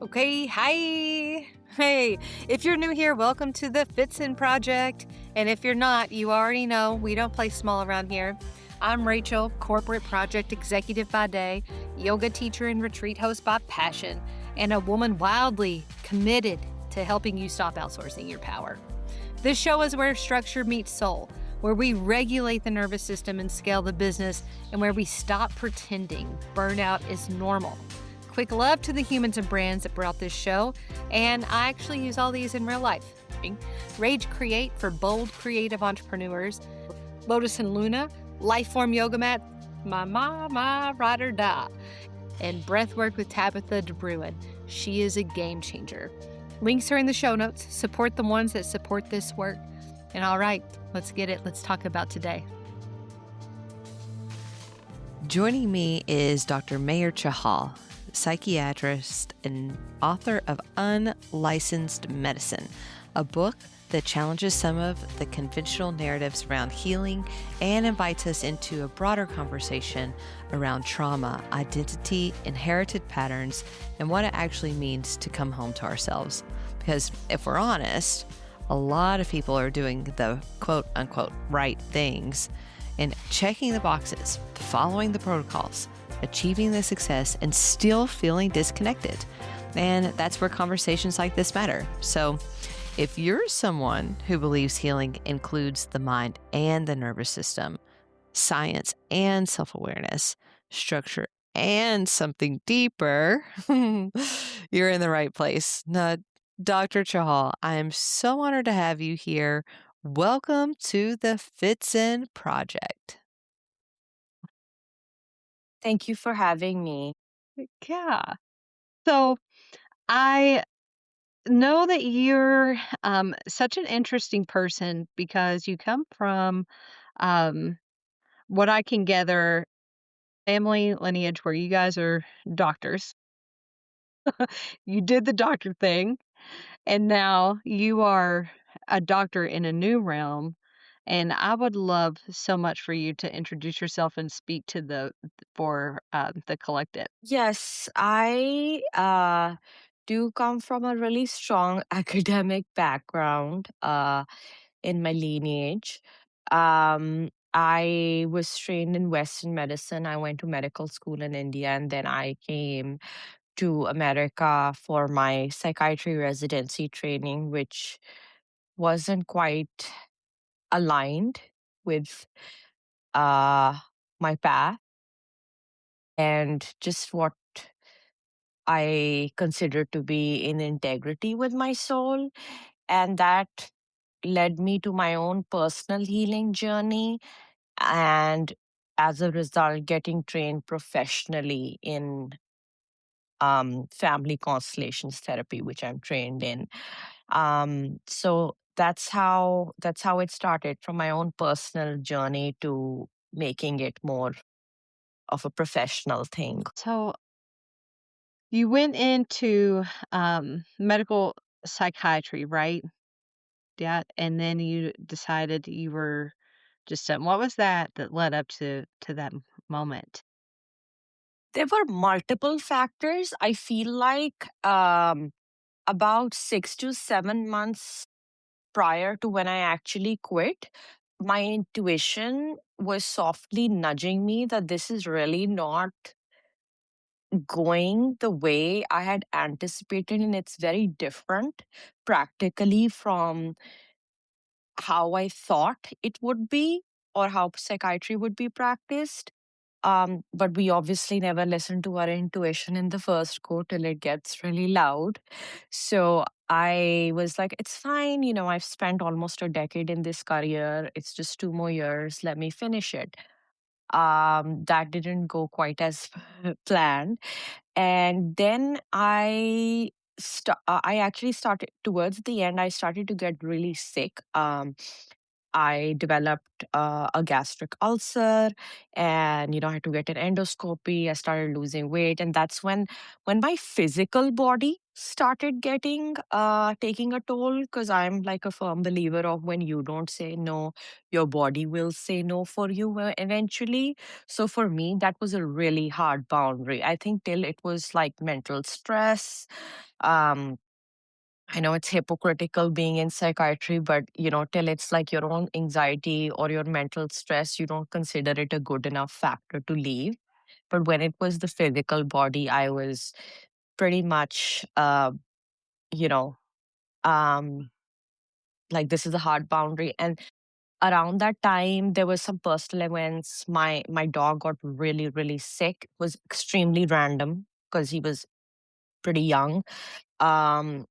Okay, hi. Hey, if you're new here, welcome to the FitZen project. And if you're not, you already know we don't play small around here. I'm Rachel, corporate project executive by day, yoga teacher and retreat host by passion, and a woman wildly committed to helping you stop outsourcing your power. This show is where structure meets soul, where we regulate the nervous system and scale the business, and where we stop pretending burnout is normal. Quick love to the humans and brands that brought this show, and I actually use all these in real life. Rage Create for bold, creative entrepreneurs, Lotus and Luna, Lifeform Yoga Mat, my ride or die, and Breathwork with Tabitha DeBruin. She is a game changer. Links are in the show notes. Support the ones that support this work. And all right, let's get it. Let's talk about today. Joining me is Dr. Mayor Chahal, psychiatrist and author of Unlicensed Medicine, a book that challenges some of the conventional narratives around healing and invites us into a broader conversation around trauma, identity, inherited patterns, and what it actually means to come home to ourselves. Because if we're honest, a lot of people are doing the quote unquote right things and checking the boxes, following the protocols, achieving the success, and still feeling disconnected. And that's where conversations like this matter. So if you're someone who believes healing includes the mind and the nervous system, science and self-awareness, structure and something deeper, you're in the right place. Now, Dr. Chahal, I am so honored to have you here. Welcome to the FitZen project. Thank you for having me. Yeah. So I know that you're such an interesting person because you come from um, what I can gather family lineage where you guys are doctors. You did the doctor thing, and now you are a doctor in a new realm. And I would love so much for you to introduce yourself and speak to the collective. Yes, I do come from a really strong academic background in my lineage. I was trained in Western medicine. I went to medical school in India, and then I came to America for my psychiatry residency training, which wasn't quite aligned with uh, my path and just what I consider to be in integrity with my soul. And that led me to my own personal healing journey. And as a result, getting trained professionally in family constellations therapy, which I'm trained in. So that's how it started, from my own personal journey to making it more of a professional thing. So you went into medical psychiatry, right? Yeah, and then you decided you were just done. What was that led up to that moment? There were multiple factors. I feel like about 6 to 7 months prior to when I actually quit, my intuition was softly nudging me that this is really not going the way I had anticipated, and it's very different practically from how I thought it would be or how psychiatry would be practiced. But we obviously never listen to our intuition in the first go till it gets really loud. So I was like, it's fine. I've spent almost a decade in this career. It's just 2 more years. Let me finish it. That didn't go quite as planned. And then I actually started towards the end, I started to get really sick. I developed a gastric ulcer, and I had to get an endoscopy. I started losing weight, and that's when my physical body started getting taking a toll, because I'm like a firm believer of when you don't say no, your body will say no for you eventually. So for me, that was a really hard boundary. I think till it was like mental stress. um I know it's hypocritical being in psychiatry, but till it's like your own anxiety or your mental stress, you don't consider it a good enough factor to leave. But when it was the physical body, I was pretty much, you know, um, like, this is a hard boundary. And around that time, there was some personal events. My dog got really, really sick. It was extremely random because he was pretty young. Um,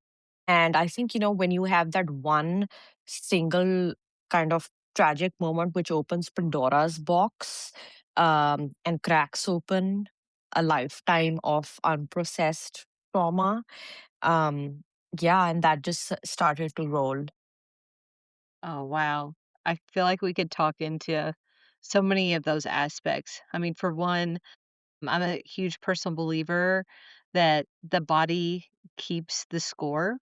And I think, when you have that one single kind of tragic moment which opens Pandora's box, and cracks open a lifetime of unprocessed trauma, um, yeah, and that just started to roll. Oh, wow. I feel like we could talk into so many of those aspects. I mean, for one, I'm a huge personal believer that the body keeps the score.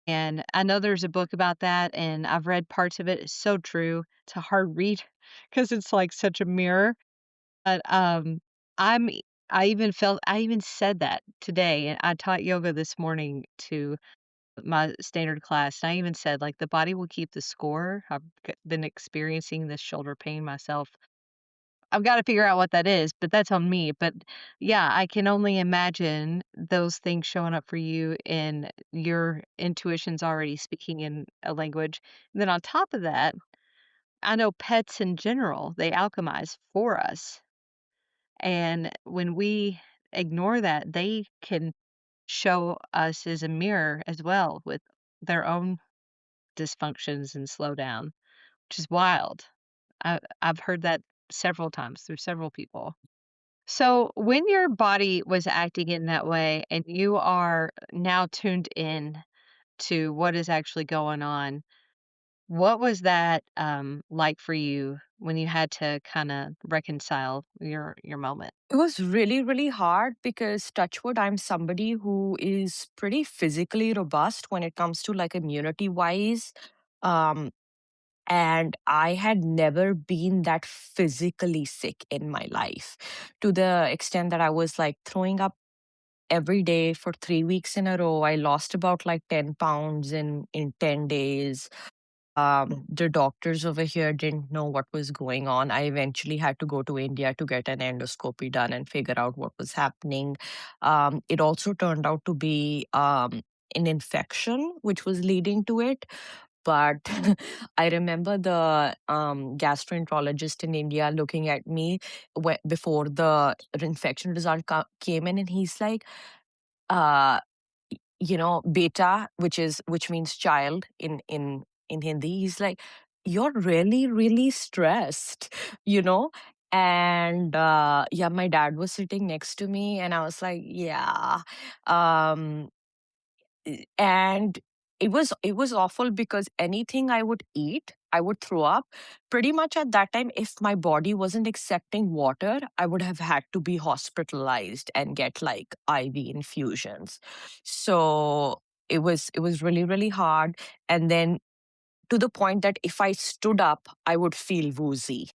And I know there's a book about that, and I've read parts of it. It's so true. It's a hard read because it's like such a mirror. But I'm I even said that today, and I taught yoga this morning to my standard class. And I even said like the body will keep the score. Been experiencing this shoulder pain myself. I've gotta figure out what that is, but that's on me, but, yeah, I can only imagine those things showing up for you and your intuition's already speaking in a language. And then on top of that, I know pets in general, they alchemize for us, and when we ignore that, they can show us as a mirror as well with their own dysfunctions and slowdown, which is wild. I've heard that several times through several people. So, when your body was acting in that way and you are now tuned in to what is actually going on, what was that like for you when you had to kind of reconcile your moment? It was really, really hard because, touchwood, I'm somebody who is pretty physically robust when it comes to like immunity wise. Um, And I had never been that physically sick in my life, to the extent that I was like throwing up every day for 3 weeks in a row. I lost about like 10 pounds in 10 days. The doctors over here didn't know what was going on. I eventually had to go to India to get an endoscopy done and figure out what was happening. It also turned out to be an infection, which was leading to it. But I remember the gastroenterologist in India looking at me before the infection result came in, and he's like, uh, beta, which means child in Hindi. He's like, "You're really, really stressed," you know. And yeah, my dad was sitting next to me, and I was like, "Yeah." Um, and it was awful because anything I would eat, I would throw up. Pretty much at that time, if my body wasn't accepting water, I would have had to be hospitalized and get like IV infusions. So it was really, really hard. And then, to the point that if I stood up, I would feel woozy.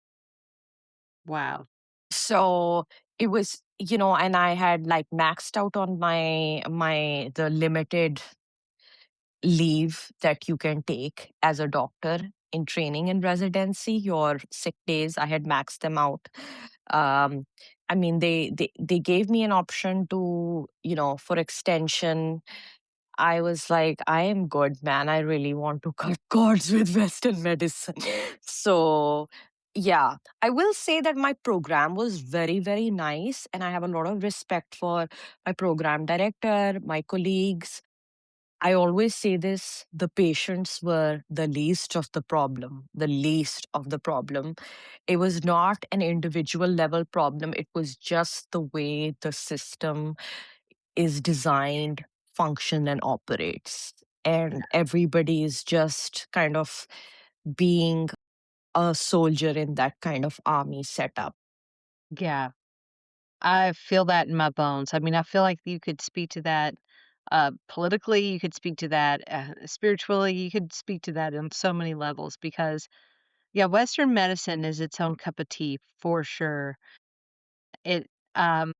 Wow. So it was, and I had like maxed out on the limited leave that you can take as a doctor in training and residency. Your sick days, I had maxed them out. um I mean, they gave me an option to, for extension. I was like, I am good, man. I really want to cut cords with Western medicine. So yeah, I will say that my program was very, very nice, and I have a lot of respect for my program director, my colleagues. I always say this: the patients were the least of the problem, the least of the problem. It was not an individual level problem, it was just the way the system is designed, function, and operates. And everybody is just kind of being a soldier in that kind of army setup. Yeah. I feel that in my bones. I mean, I feel like you could speak to that politically, you could speak to that spiritually, you could speak to that on so many levels because, yeah, Western medicine is its own cup of tea for sure. It, um,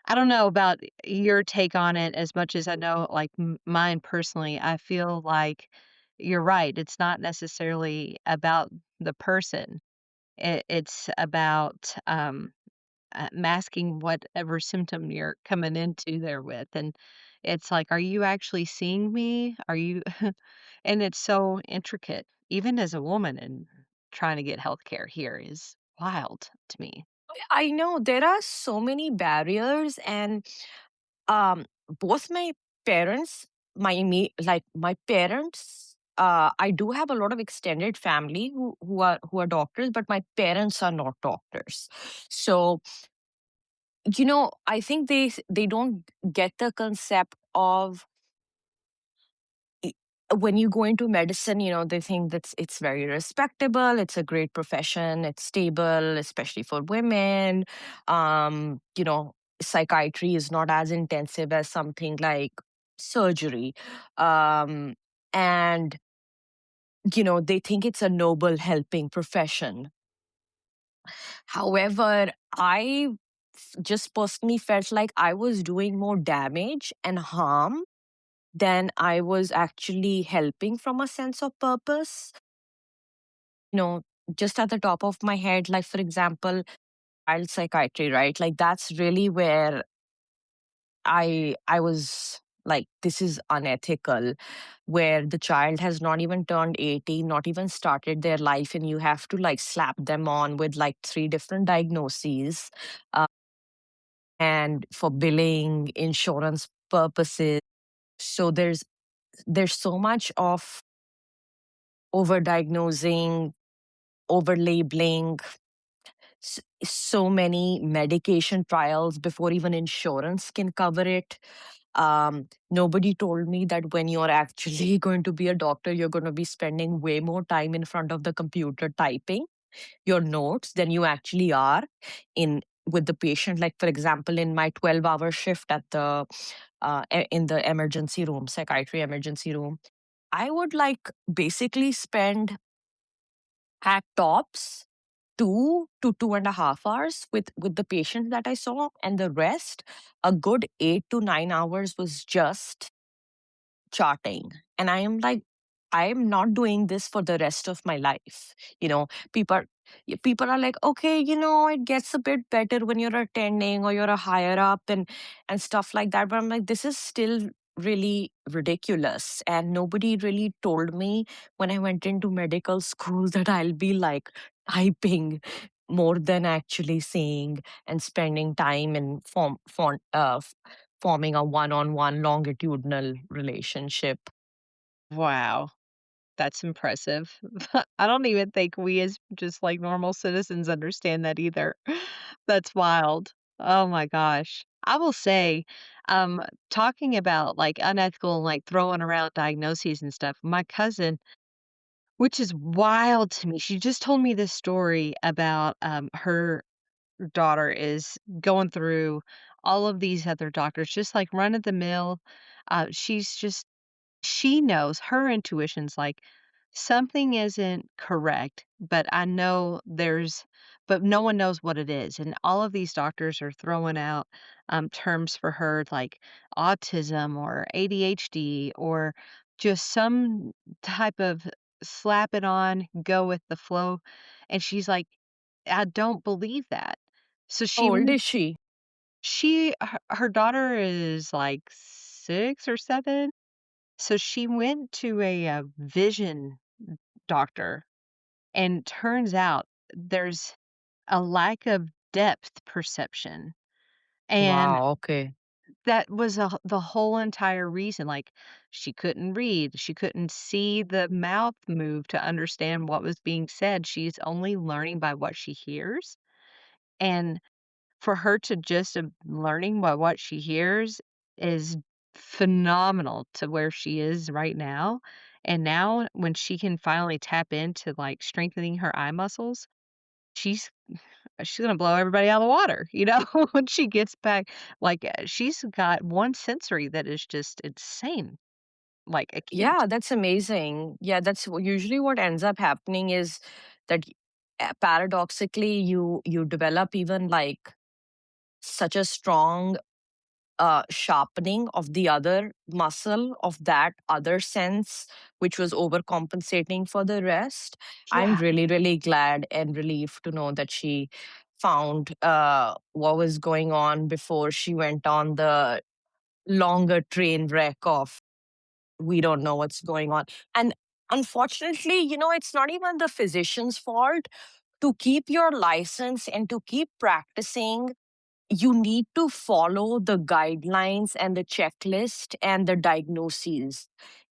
I don't know about your take on it as much as I know, like mine personally. I feel like you're right. It's not necessarily about the person. It's about masking whatever symptom you're coming into there with. And it's like, are you actually seeing me? Are you? And it's so intricate, even as a woman, and trying to get healthcare here is wild to me. I know there are so many barriers, and um, both my parents, like my parents. I do have a lot of extended family who are doctors, but my parents are not doctors. So I think they don't get the concept of i- when you go into medicine, they think that it's very respectable, it's a great profession, it's stable, especially for women. Psychiatry is not as intensive as something like surgery. Um, and, they think it's a noble helping profession. However, just personally felt like I was doing more damage and harm than I was actually helping from a sense of purpose. You know, just at the top of my head, like for example, child psychiatry, right? Like that's really where I was like, this is unethical, where the child has not even turned 18, not even started their life, and you have to like slap them on with like three different diagnoses. Uh, and for billing, insurance purposes. So there's so much of overdiagnosing, overlabeling, so many medication trials before even insurance can cover it. Nobody told me that when you're actually going to be a doctor, you're going to be spending way more time in front of the computer typing your notes than you actually are in with the patient. Like for example, in my 12-hour shift at in the emergency room, psychiatry emergency room, I would like basically spend at tops 2 to 2.5 hours with the patient that I saw, and the rest, a good 8 to 9 hours, was just charting. And I am like, I am not doing this for the rest of my life. You know, people people are like, okay, it gets a bit better when you're attending or you're a higher up and stuff like that. But I'm like, this is still really ridiculous. And nobody really told me when I went into medical school that I'll be like typing more than actually seeing and spending time in forming a one-on-one longitudinal relationship. Wow. That's impressive. I don't even think we as just like normal citizens understand that either. That's wild. Oh my gosh. I will say, talking about like unethical, like throwing around diagnoses and stuff, my cousin, which is wild to me, she just told me this story about her daughter is going through all of these other doctors, just like run of the mill. She's just she knows her intuition's like, something isn't correct, but I know but no one knows what it is. And all of these doctors are throwing out terms for her like autism or ADHD or just some type of slap it on, go with the flow. And she's like, I don't believe that. So How old is she? her daughter is like 6 or 7, so she went to a, vision doctor, and turns out there's a lack of depth perception, and Wow, okay. that was the whole entire reason, like, she couldn't read, she couldn't see the mouth move to understand what was being said, she's only learning by what she hears, and for her to just, learning by what she hears is phenomenal to where she is right now, And now when she can finally tap into, like, strengthening her eye muscles, she's she's gonna blow everybody out of the water, when she gets back. Like, she's got one sensory that is just insane, like, acute. Yeah, that's amazing. Yeah, that's usually what ends up happening is that paradoxically you develop even like such a strong sharpening of the other muscle of that other sense, which was overcompensating for the rest. I'm Yeah. really, really glad and relieved to know that she found what was going on before she went on the longer train wreck of we don't know what's going on. And unfortunately, it's not even the physician's fault. To keep your license and to keep practicing, you need to follow the guidelines and the checklist and the diagnoses.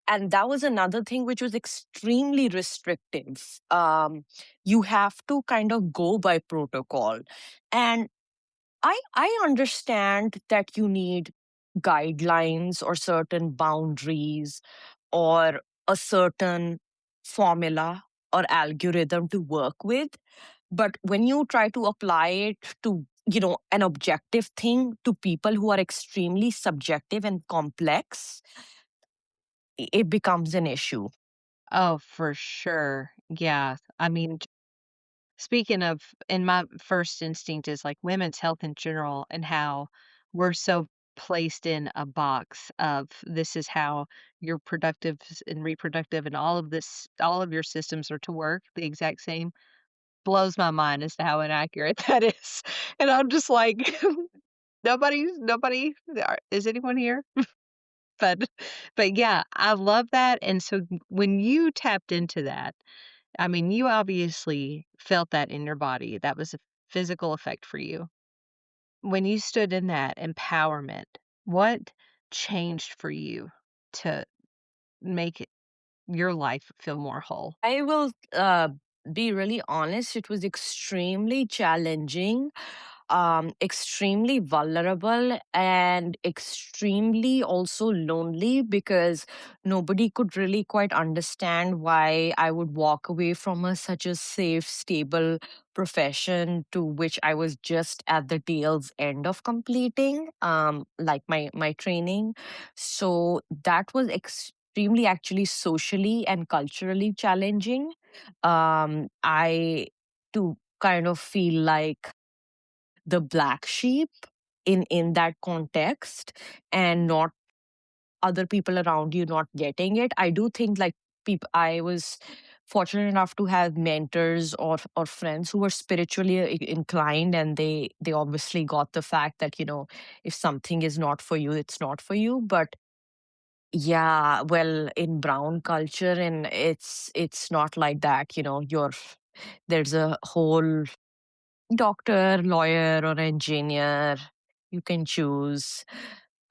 And that was another thing which was extremely restrictive. You have to kind of go by protocol. And I understand that you need guidelines or certain boundaries or a certain formula or algorithm to work with. But when you try to apply it to, an objective thing to people who are extremely subjective and complex, it becomes an issue. Oh, for sure. Yeah. I mean, speaking of, and my first instinct is like women's health in general and how we're so placed in a box of this is how your productive and reproductive and all of your systems are to work the exact same. Blows my mind as to how inaccurate that is. And I'm just like, nobody, is anyone here? But, but yeah, I love that. And so when you tapped into that, I mean, you obviously felt that in your body. That was a physical effect for you. When you stood in that empowerment, what changed for you to make your life feel more whole? I will be really honest, it was extremely challenging, extremely vulnerable, and extremely also lonely because nobody could really quite understand why I would walk away from such a safe, stable profession to which I was just at the tail's end of completing, like my training. So that was extremely actually socially and culturally challenging. I to kind of feel like the black sheep in that context and not other people around you not getting it. I do think like people I was fortunate enough to have mentors or friends who were spiritually inclined, and they obviously got the fact that if something is not for you, it's not for you. But yeah, well, in brown culture, and it's not like that. There's a whole doctor, lawyer, or engineer you can choose.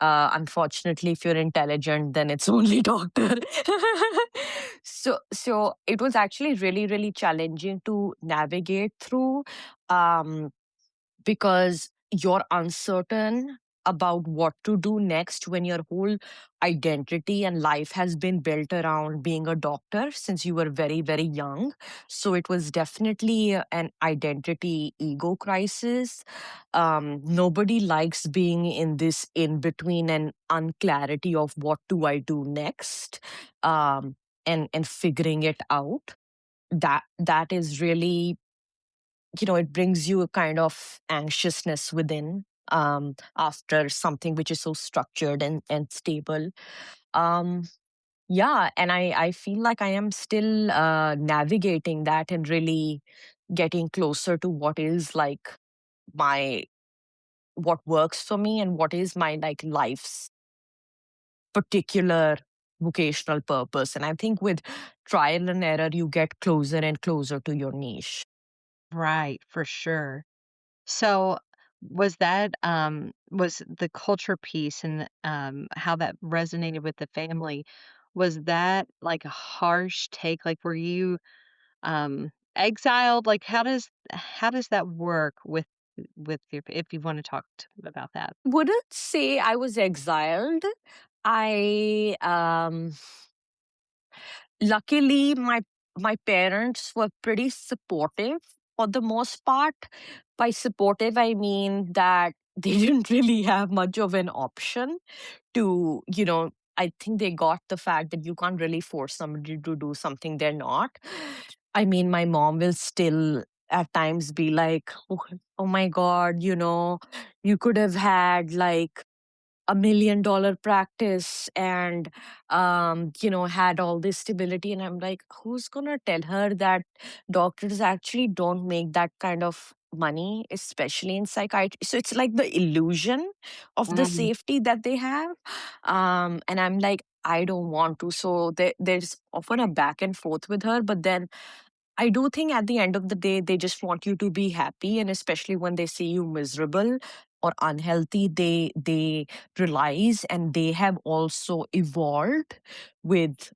Unfortunately, if you're intelligent, then it's only doctor. So it was actually really, really challenging to navigate through. Um, because you're uncertain about what to do next when your whole identity and life has been built around being a doctor since you were very, very young. So it was definitely an identity ego crisis. Nobody likes being in this in between and unclarity of what do I do next, and figuring it out. That is really, it brings you a kind of anxiousness within, after something which is so structured and stable. um yeah, and I feel like I am still navigating that and really getting closer to what is like my what works for me and what is my like life's particular vocational purpose. And I think with trial and error you get closer and closer to your niche. Right, for sure. So, was the culture piece and, how that resonated with the family, was that, like, a harsh take? Like, were you, exiled? Like, how does that work with your if you wanna talk about that? Wouldn't say I was exiled. I luckily my parents were pretty supportive for the most part. By supportive, I mean that they didn't really have much of an option to, I think they got the fact that you can't really force somebody to do something they're not. I mean, my mom will still at times be like, oh my God, you could have had like $1 million practice and had all this stability. And I'm like, who's gonna tell her that doctors actually don't make that kind of money, especially in psychiatry? So it's like the illusion of the Mm, safety that they have. And I'm like, I don't want to. So there's often a back and forth with her, but then I do think at the end of the day, they just want you to be happy. And especially when they see you miserable or unhealthy, they realize, and they have also evolved with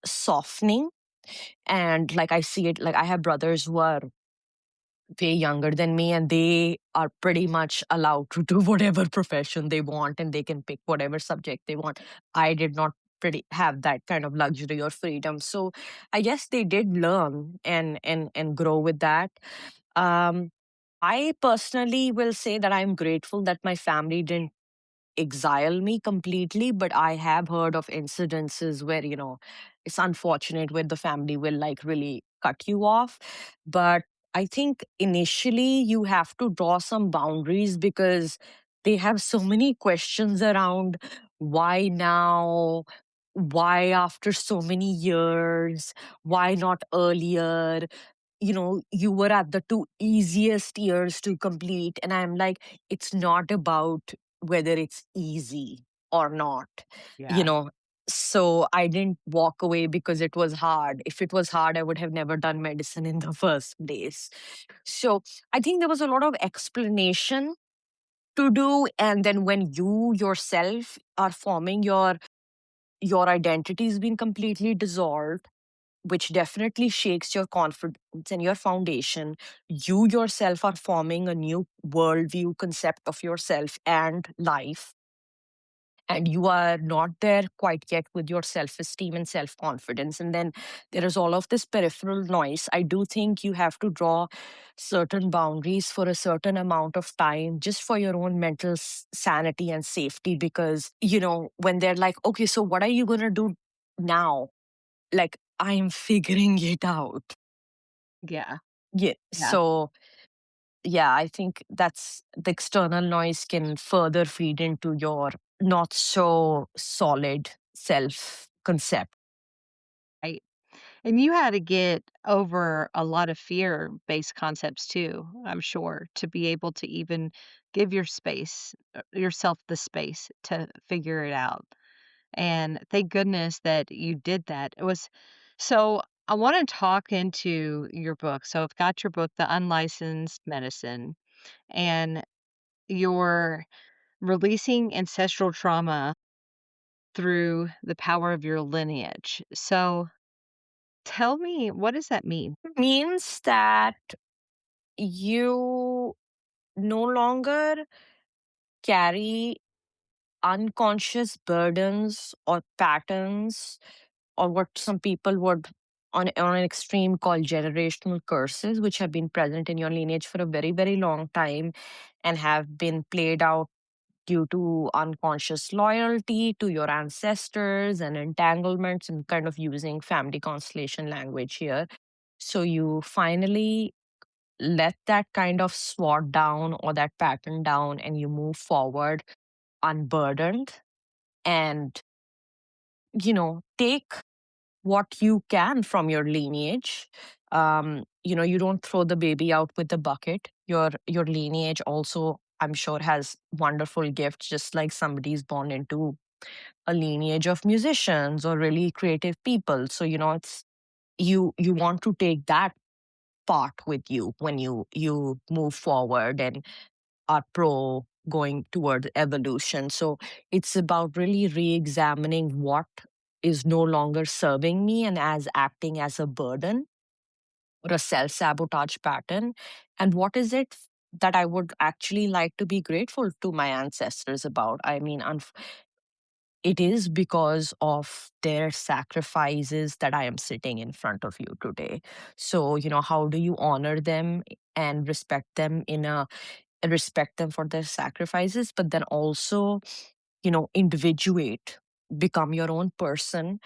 softening. And like I see it, like I have brothers who are way younger than me, and they are pretty much allowed to do whatever profession they want, and they can pick whatever subject they want. I did not pretty have that kind of luxury or freedom. So I guess they did learn and grow with that. um I personally will say that I'm grateful that my family didn't exile me completely, but I have heard of incidences where, it's unfortunate where the family will like really cut you off. But I think initially you have to draw some boundaries because they have so many questions around why now, why after so many years, why not earlier? You were at the two easiest years to complete. And I'm like, it's not about whether it's easy or not, you yeah. know. So I didn't walk away because it was hard. If it was hard, I would have never done medicine in the first place. So I think there was a lot of explanation to do. And then when you yourself are forming your identity has been completely dissolved, which definitely shakes your confidence and your foundation. You yourself are forming a new worldview concept of yourself and life. And you are not there quite yet with your self esteem and self confidence. And then there is all of this peripheral noise. I do think you have to draw certain boundaries for a certain amount of time just for your own mental sanity and safety. Because, when they're like, okay, so what are you going to do now? Like, I'm figuring it out. Yeah. Yeah. Yeah. So, yeah, I think that's the external noise can further feed into your not so solid self concept. Right. And you had to get over a lot of fear-based concepts too, I'm sure, to be able to even give yourself the space to figure it out. And thank goodness that you did that. It was so I want to talk into your book. So I've got your book, The Unlicensed Medicine, and you're releasing ancestral trauma through the power of your lineage. So tell me, what does that mean? Means that you no longer carry unconscious burdens or patterns, or what some people would on an extreme call generational curses, which have been present in your lineage for a very, very long time and have been played out due to unconscious loyalty to your ancestors and entanglements, and kind of using family constellation language here. So you finally let that kind of sword down or that pattern down, and you move forward unburdened, and take what you can from your lineage. You don't throw the baby out with the bucket. Your lineage also, I'm sure, has wonderful gifts, just like somebody's born into a lineage of musicians or really creative people. So it's you want to take that part with you when you move forward and are pro going toward evolution. So it's about really re-examining what is no longer serving me and as acting as a burden or a self-sabotage pattern, and what is it that I would actually like to be grateful to my ancestors about. I mean, it is because of their sacrifices that I am sitting in front of you today. So, how do you honor them and respect them for their sacrifices, but then also, individuate, become your own person,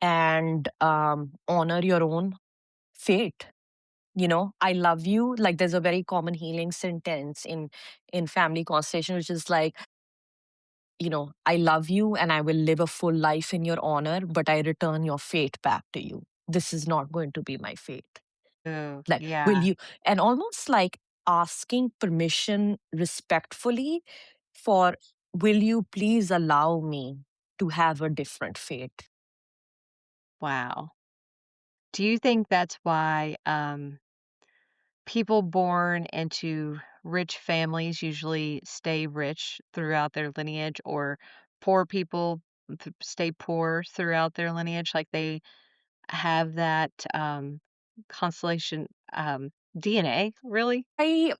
and honor your own fate. I love you. Like, there's a very common healing sentence in family constellation, which is like, I love you and I will live a full life in your honor, but I return your fate back to you. This is not going to be my fate. Oh, Like, will yeah. you, and almost like asking permission respectfully for, will you please allow me to have a different fate? Wow. Do you think that's why people born into rich families usually stay rich throughout their lineage, or poor people stay poor throughout their lineage? Like they have that constellation DNA, really? I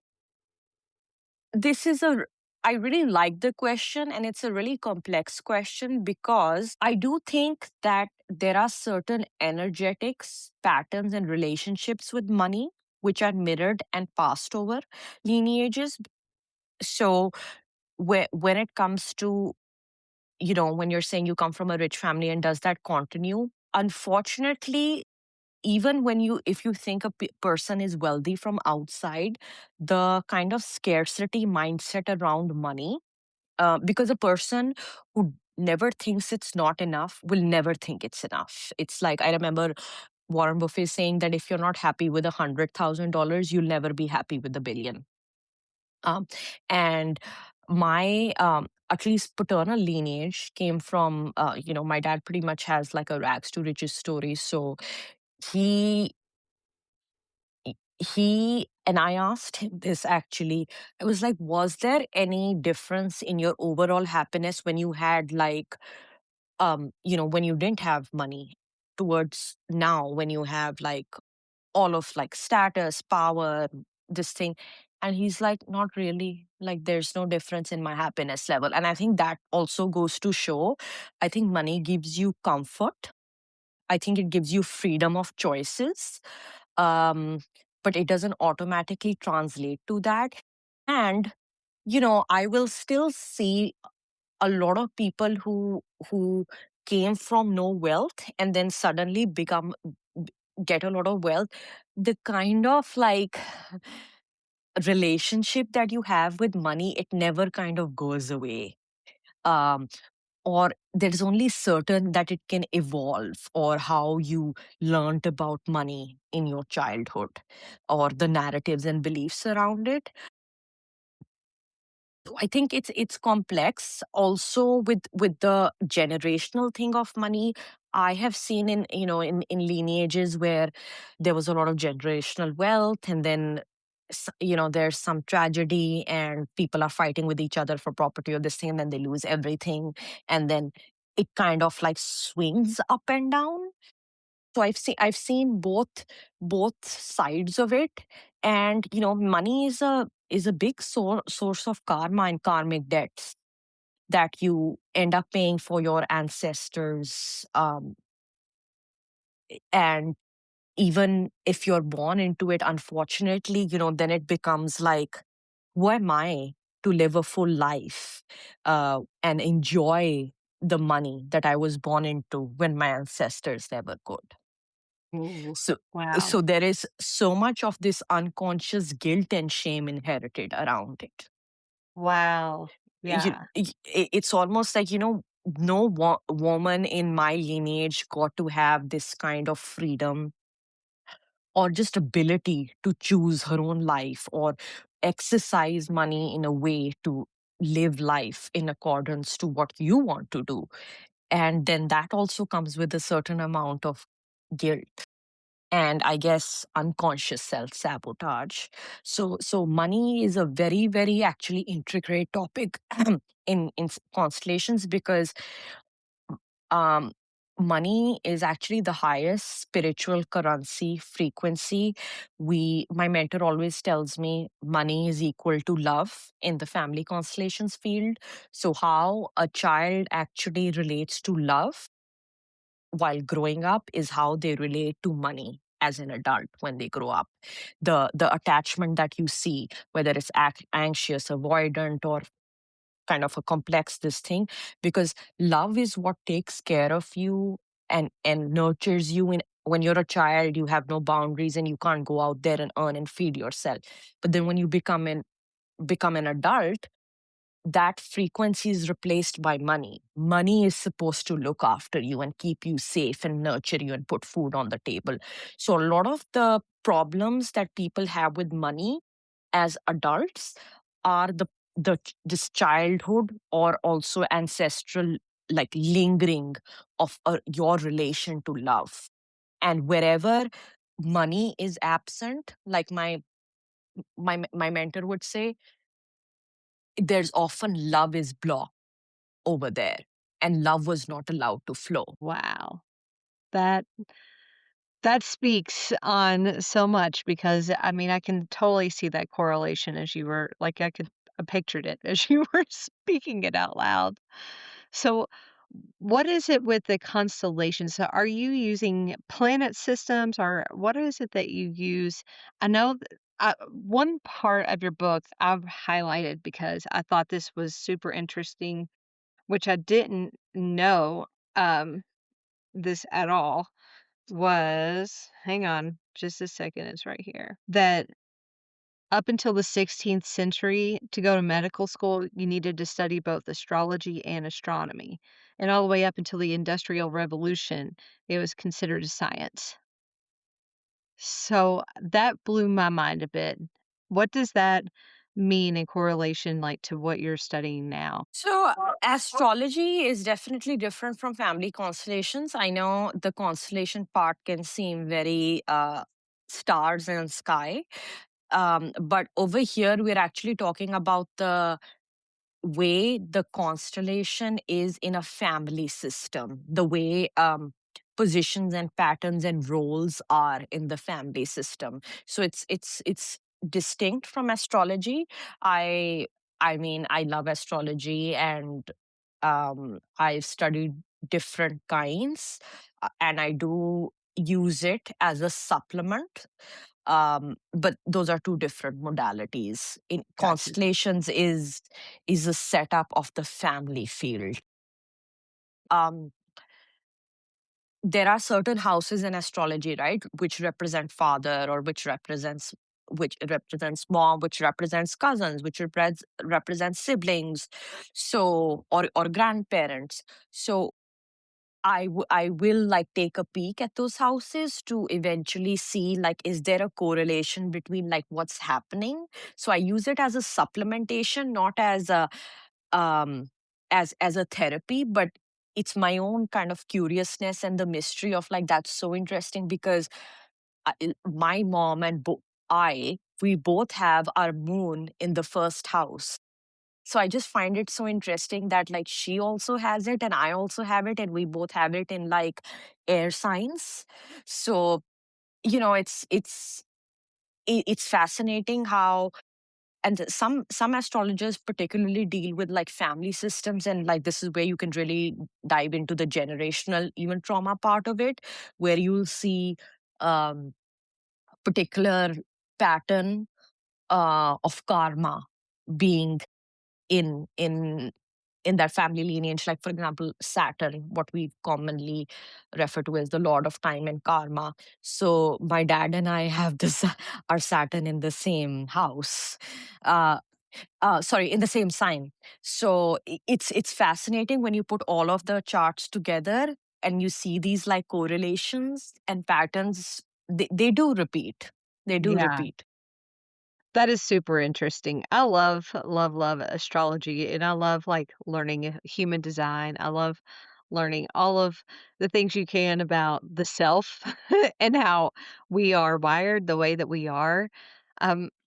this is a I really like the question, and it's a really complex question because I do think that there are certain energetics, patterns, and relationships with money which are mirrored and passed over lineages. So when it comes to, when you're saying you come from a rich family and does that continue? Unfortunately, even if you think a person is wealthy from outside, the kind of scarcity mindset around money, because a person who never thinks it's not enough will never think it's enough. It's like, I remember Warren Buffett saying that if you're not happy with $100,000, you'll never be happy with $1 billion. And my at least paternal lineage came from, my dad pretty much has like a rags to riches story. So he he and I asked him this actually. I was like, was there any difference in your overall happiness when you had like, when you didn't have money, towards now when you have like all of like status, power, this thing? And he's like, not really. Like, there's no difference in my happiness level. And I think that also goes to show, I think money gives you comfort. I think it gives you freedom of choices, um, but it doesn't automatically translate to that. And I will still see a lot of people who came from no wealth and then suddenly get a lot of wealth. The kind of like relationship that you have with money, it never kind of goes away. Um, or there's only certain that it can evolve, or how you learned about money in your childhood, or the narratives and beliefs around it. I think it's complex also with the generational thing of money. I have seen in lineages where there was a lot of generational wealth, and then there's some tragedy and people are fighting with each other for property or this thing, and then they lose everything, and then it kind of like swings up and down. So I've seen both sides of it. And money is a big source of karma and karmic debts that you end up paying for your ancestors. And even if you're born into it, unfortunately, then it becomes like, who am I to live a full life and enjoy the money that I was born into when my ancestors never could? Ooh, So, wow. so there is so much of this unconscious guilt and shame inherited around it. Wow. Yeah. It's almost like, no woman in my lineage got to have this kind of freedom or just ability to choose her own life or exercise money in a way to live life in accordance to what you want to do. And then that also comes with a certain amount of guilt, and I guess unconscious self-sabotage. So money is a very, very actually intricate topic in constellations, because um money is actually the highest spiritual currency frequency. My mentor always tells me money is equal to love in the family constellations field. So how a child actually relates to love while growing up is how they relate to money as an adult when they grow up. The attachment that you see, whether it's anxious, avoidant, or kind of a complex this thing, because love is what takes care of you and nurtures you. In when you're a child, you have no boundaries and you can't go out there and earn and feed yourself. But then when you become an adult, that frequency is replaced by money. Money is supposed to look after you and keep you safe and nurture you and put food on the table. So a lot of the problems that people have with money as adults are this childhood or also ancestral, like lingering of your relation to love. And wherever money is absent, like my mentor would say, there's often love is blocked over there, and love was not allowed to flow. Wow. That that speaks on so much because, I mean, I can totally see that correlation as you were like, I pictured it as you were speaking it out loud. So, what is it with the constellations? So are you using planet systems or what is it that you use? I know one part of your book I've highlighted because I thought this was super interesting, which I didn't know um, this at all, was hang on just a second, it's right here. That up until the 16th century, to go to medical school, you needed to study both astrology and astronomy. And all the way up until the Industrial Revolution, it was considered a science. So that blew my mind a bit. What does that mean in correlation, like, to what you're studying now? So, astrology is definitely different from family constellations. I know the constellation part can seem very stars and sky, but over here we're actually talking about the way the constellation is in a family system, the way positions and patterns and roles are in the family system. So it's distinct from astrology. I i mean, I love astrology, and I've studied different kinds, and I do use it as a supplement, but those are two different modalities. In Gotcha. constellations is a setup of the family field. um there are certain houses in astrology, right, which represent father, or which represents mom, which represents cousins, which represents siblings, so or grandparents. So I will like take a peek at those houses to eventually see, like, is there a correlation between like what's happening. So I use it as a supplementation, not as a um as a therapy, but it's my own kind of curiousness and the mystery of like that's so interesting because my mom and we both have our moon in the first house. So I just find it so interesting that like she also has it and I also have it, and we both have it in like air signs. So, it's fascinating how, and some astrologers particularly deal with like family systems, and like this is where you can really dive into the generational even trauma part of it, where you'll see um particular pattern of karma being in in in that family lineage. Like, for example, Saturn, what we commonly refer to as the lord of time and karma. So my dad and I have this our Saturn in the same house, uh sorry, in the same sign. So it's fascinating when you put all of the charts together and you see these like correlations and patterns. They do repeat. They do Yeah. repeat. That is super interesting. I love, love, love astrology and I love like learning human design. I love learning all of the things you can about the self and how we are wired the way that we are.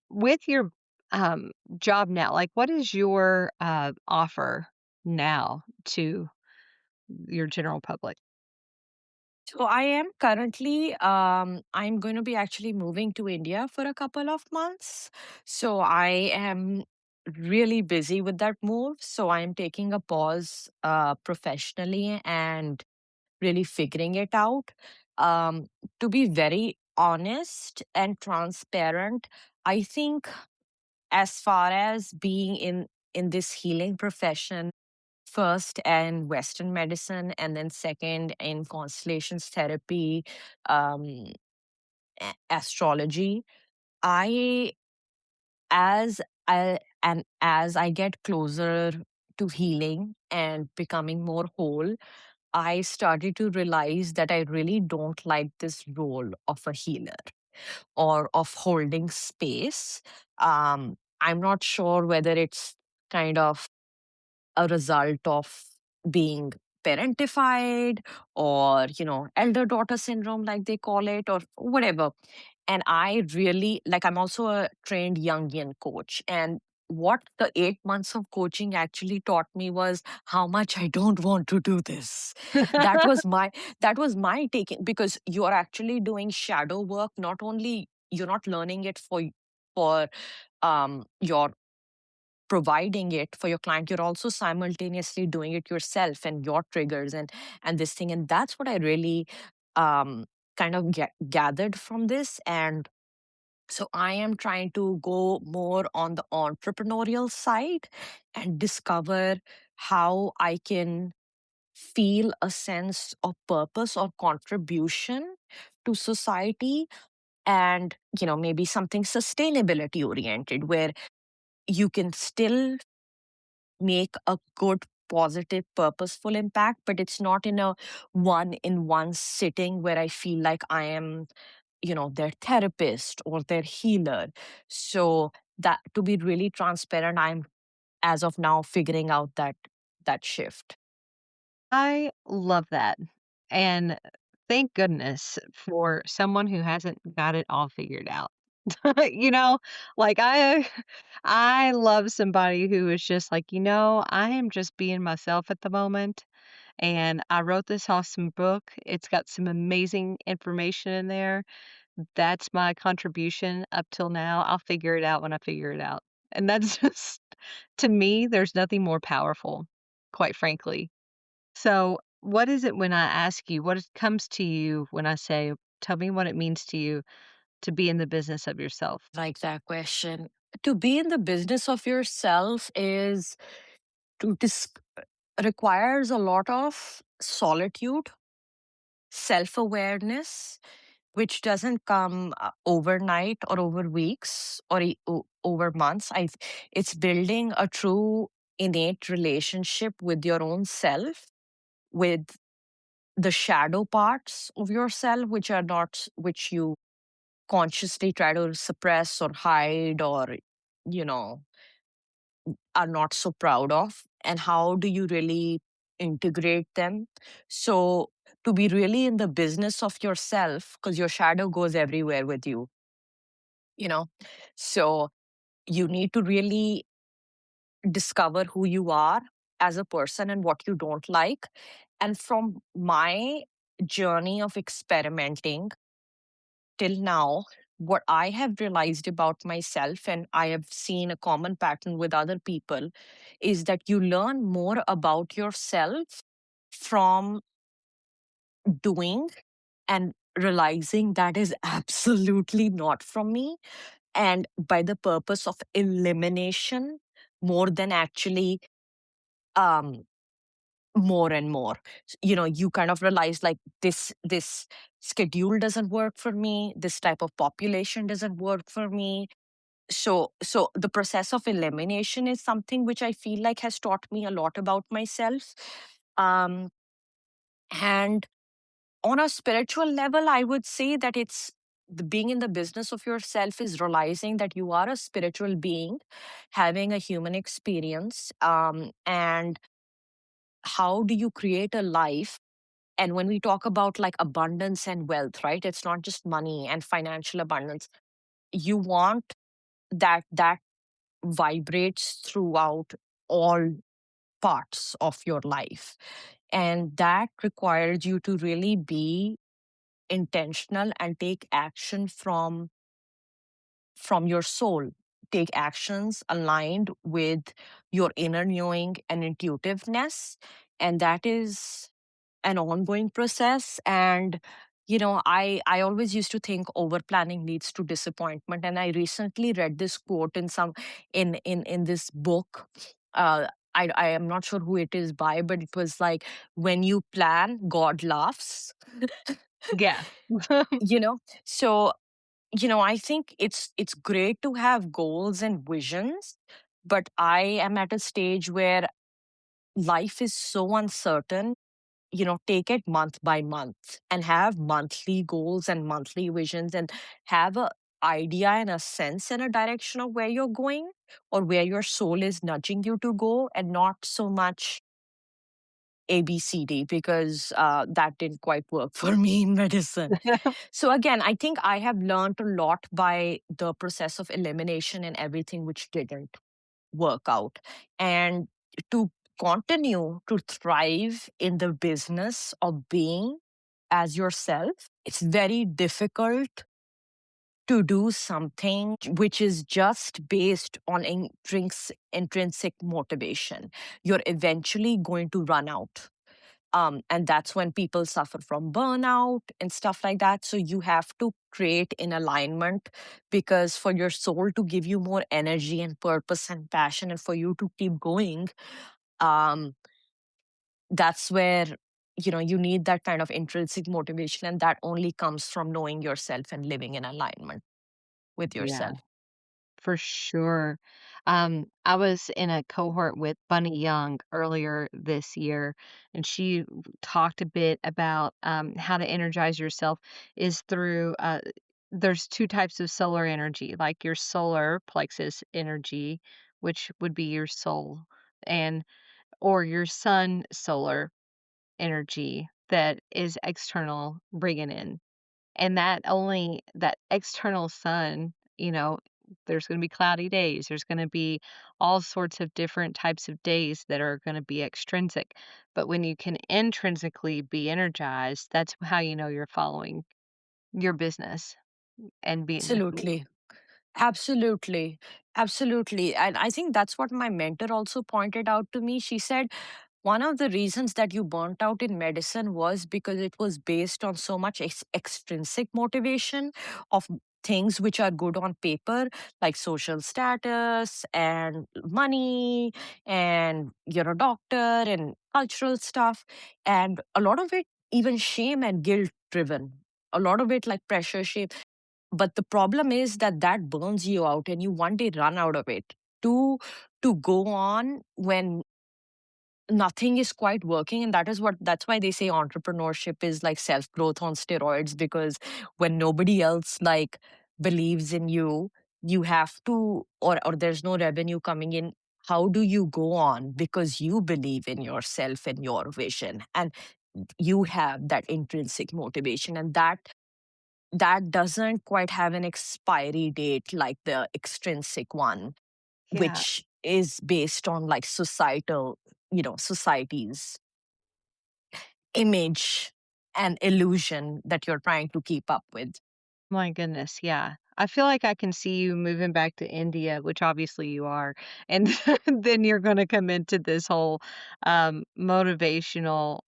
With your job now, like what is your offer now to your general public? So I am currently, I'm going to be actually moving to India for a couple of months. So I am really busy with that move. So I'm taking a pause professionally and really figuring it out. Um, to be very honest and transparent, I think as far as being in this healing profession, first in Western medicine, and then second in constellations therapy, um, astrology. I as as I get closer to healing and becoming more whole, I started to realize that I really don't like this role of a healer or of holding space. I'm not sure whether it's kind of a result of being parentified or elder daughter syndrome like they call it or whatever. And I really like, I'm also a trained Jungian coach, and what the 8 months of coaching actually taught me was how much I don't want to do this. that was my that was my taking, because you are actually doing shadow work. Not only you're not learning it for your providing it for your client, you're also simultaneously doing it yourself and your triggers and this thing. And that's what I really um kind of gathered from this. And so I am trying to go more on the entrepreneurial side and discover how I can feel a sense of purpose or contribution to society, and maybe something sustainability oriented, where you can still make a good, positive, purposeful impact, but it's not in a one sitting where I feel like I am, their therapist or their healer. So that, to be really transparent, I'm as of now figuring out that shift. I love that. And thank goodness for someone who hasn't got it all figured out. You know, like I love somebody who is just like, I am just being myself at the moment. And I wrote this awesome book. It's got some amazing information in there. That's my contribution up till now. I'll figure it out when I figure it out. And that's just, to me, there's nothing more powerful, quite frankly. So, what is it when I ask you, comes to you when I say, tell me what it means to you to be in the business of yourself? Like that question. To be in the business of yourself is to requires a lot of solitude, self awareness, which doesn't come overnight or over weeks or over months. It's building a true innate relationship with your own self, with the shadow parts of yourself, which you consciously try to suppress or hide, or you know are not so proud of, and how do you really integrate them. So to be really in the business of yourself, because your shadow goes everywhere with you, you know so you need to really discover who you are as a person and what you don't like. And from my journey of experimenting till now, what I have realized about myself, and I have seen a common pattern with other people, is that you learn more about yourself from doing and realizing that is absolutely not from me, and by the purpose of elimination more than actually um more and more. You kind of realize like this schedule doesn't work for me, this type of population doesn't work for me. So the process of elimination is something which I feel like has taught me a lot about myself. um and on a spiritual level, I would say that it's the being in the business of yourself is realizing that you are a spiritual being having a human experience, and how do you create a life. And when we talk about like abundance and wealth, right, it's not just money and financial abundance. You want that vibrates throughout all parts of your life. And that requires you to really be intentional and take action from your soul, take actions aligned with your inner knowing and intuitiveness. And that is an ongoing process. And I always used to think over planning leads to disappointment, and I recently read this quote in some in this book. I am not sure who it is by, but it was like, when you plan, God laughs. Yeah. you know so I think it's great to have goals and visions, but I am at a stage where life is so uncertain. Take it month by month and have monthly goals and monthly visions, and have a idea and a sense and a direction of where you're going, or where your soul is nudging you to go, and not so much ABCD, because that didn't quite work for me in medicine. So again, I think I have learned a lot by the process of elimination and everything which didn't work out. And to continue to thrive in the business of being as yourself, it's very difficult to do something which is just based on intrinsic motivation. You're eventually going to run out. And that's when people suffer from burnout and stuff like that. So you have to create in alignment, because for your soul to give you more energy and purpose and passion, and for you to keep going, um, that's where you need that kind of intrinsic motivation, and that only comes from knowing yourself and living in alignment with Yeah. yourself. For sure. I was in a cohort with Bunny Young earlier this year, and she talked a bit about how to energize yourself is through there's two types of solar energy, like your solar plexus energy, which would be your soul, and or your sun solar energy that is external bringing in. And that external sun, there's gonna be cloudy days, there's gonna be all sorts of different types of days that are gonna be extrinsic. But when you can intrinsically be energized, that's how you know you're following your business and being Absolutely. Absolutely. Absolutely. And I think that's what my mentor also pointed out to me. She said, one of the reasons that you burnt out in medicine was because it was based on so much extrinsic motivation of things which are good on paper, like social status and money, and you're a doctor and cultural stuff. And a lot of it, even shame and guilt driven. A lot of it, like pressure, shame. But the problem is that that burns you out, and you one day run out of it to go on when nothing is quite working. And that's why they say entrepreneurship is like self growth on steroids, because when nobody else like believes in you, you have to, or there's no revenue coming in. How do you go on? Because you believe in yourself and your vision, and you have that intrinsic motivation, and that doesn't quite have an expiry date like the extrinsic one, yeah. which is based on like society's image and illusion that you're trying to keep up with. My goodness, yeah. I feel like I can see you moving back to India, which obviously you are, and then you're gonna come into this whole, motivational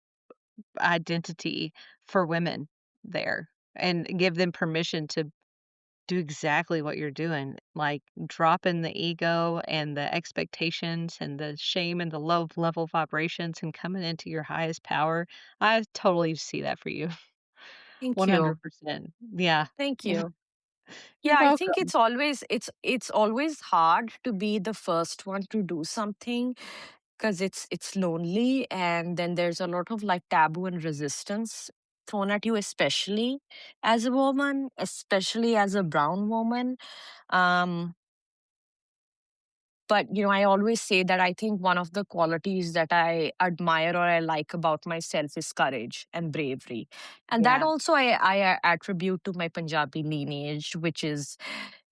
identity for women there and give them permission to do exactly what you're doing, like dropping the ego and the expectations and the shame and the low level vibrations and coming into your highest power. I totally see that for you. Thank you. 100%. Yeah. Thank Yeah. you. You're Yeah, I think welcome. it's always hard to be the first one to do something, because it's lonely, and then there's a lot of like taboo and resistance thrown at you, especially as a woman, especially as a brown woman. Um, but I always say that I think one of the qualities that I admire or I like about myself is courage and bravery. And that Yeah. also I attribute to my Punjabi lineage, which is,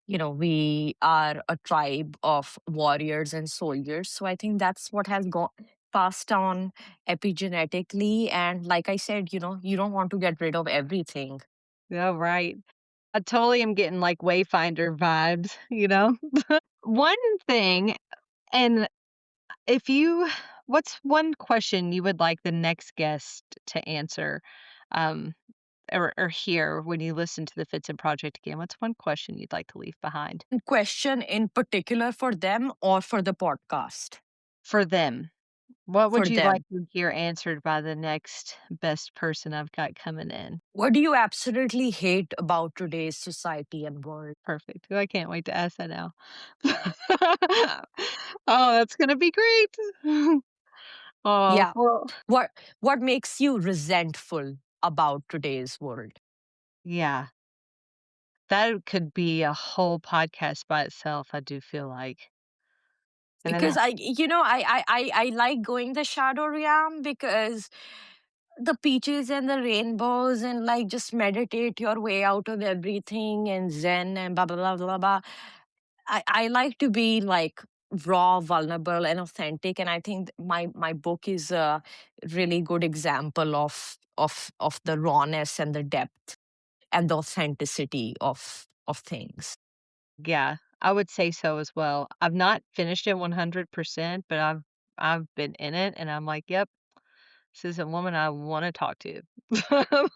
we are a tribe of warriors and soldiers. So I think that's what has gone. passed on epigenetically. And like I said, you don't want to get rid of everything. Yeah, right. I totally am getting like Wayfinder vibes, One thing, and if you what's one question you would like the next guest to answer, um, or hear when you listen to the FitZen project again? What's one question you'd like to leave behind Question in particular for them or for the podcast? for them? What would For you like them. to hear answered by the next best person I've got coming in? What do you absolutely hate about today's society and world? Perfect. Oh, I can't wait to ask that now. Oh, that's gonna be great. Oh, Yeah. well, What makes you resentful about today's world? yeah, that could be a whole podcast by itself, I do feel like. And then Because I like going the shadow realm because the peaches and the rainbows and like just meditate your way out of everything and zen and blah blah blah blah blah. I like to be like raw, vulnerable, and authentic, and I think my book is a really good example of the rawness and the depth and the authenticity of things. yeah, I would say so as well. I've not finished it 100%, but I've been in it and I'm like, "Yep, this is a woman I wanna talk to."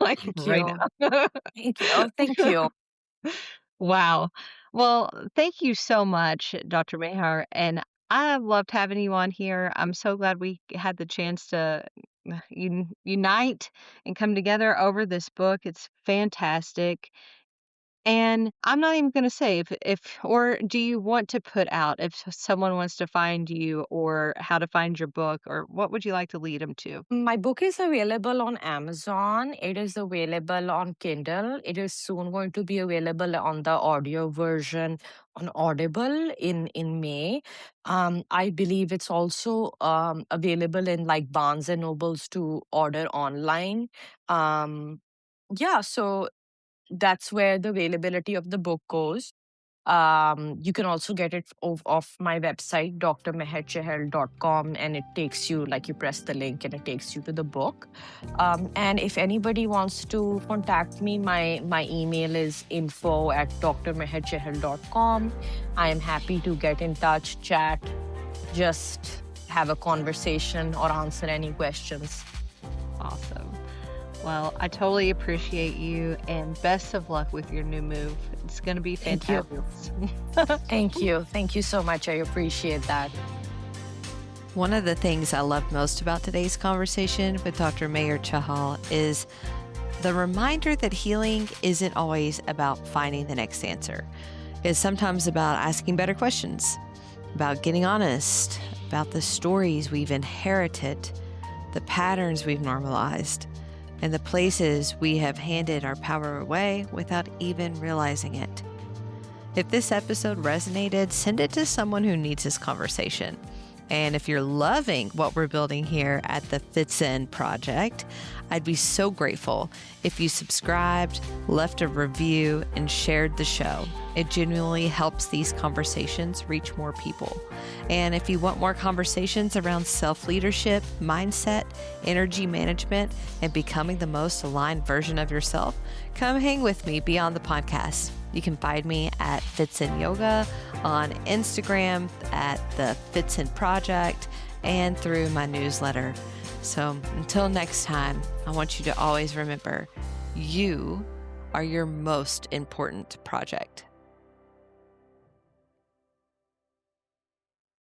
Like, Thank right you. now. Thank you. Oh, thank you. Wow. Well, thank you so much, Dr. Mehar, and I loved having you on here. I'm so glad we had the chance to unite and come together over this book. It's fantastic. And I'm not even gonna say if or do you want to put out if someone wants to find you or how to find your book, or what would you like to lead them to? My book is available on Amazon. It is available on Kindle. It is soon going to be available on the audio version on Audible in May. I believe it's also available in like Barnes and Nobles to order online. Um, yeah, so that's where the availability of the book goes. You can also get it off my website, drmeherchahal.com, and it takes you, like, you press the link and it takes you to the book. And if anybody wants to contact me, my email is info@drmeherchahal.com. I am happy to get in touch, chat, just have a conversation or answer any questions. Awesome. Well, I totally appreciate you and best of luck with your new move. It's going to be Thank you. fantastic. Thank you. Thank you so much. I appreciate that. One of the things I loved most about today's conversation with Dr. Mayer Chahal is the reminder that healing isn't always about finding the next answer. It's sometimes about asking better questions, about getting honest, about the stories we've inherited, the patterns we've normalized, and the places we have handed our power away without even realizing it. If this episode resonated, send it to someone who needs this conversation. And if you're loving what we're building here at the FitZen project, I'd be so grateful if you subscribed, left a review, and shared the show. It genuinely helps these conversations reach more people. And if you want more conversations around self-leadership, mindset, energy management, and becoming the most aligned version of yourself, come hang with me beyond the podcast. You can find me at FitZen Yoga, on Instagram at the FitZen Project, and through my newsletter. So until next time, I want you to always remember, you are your most important project.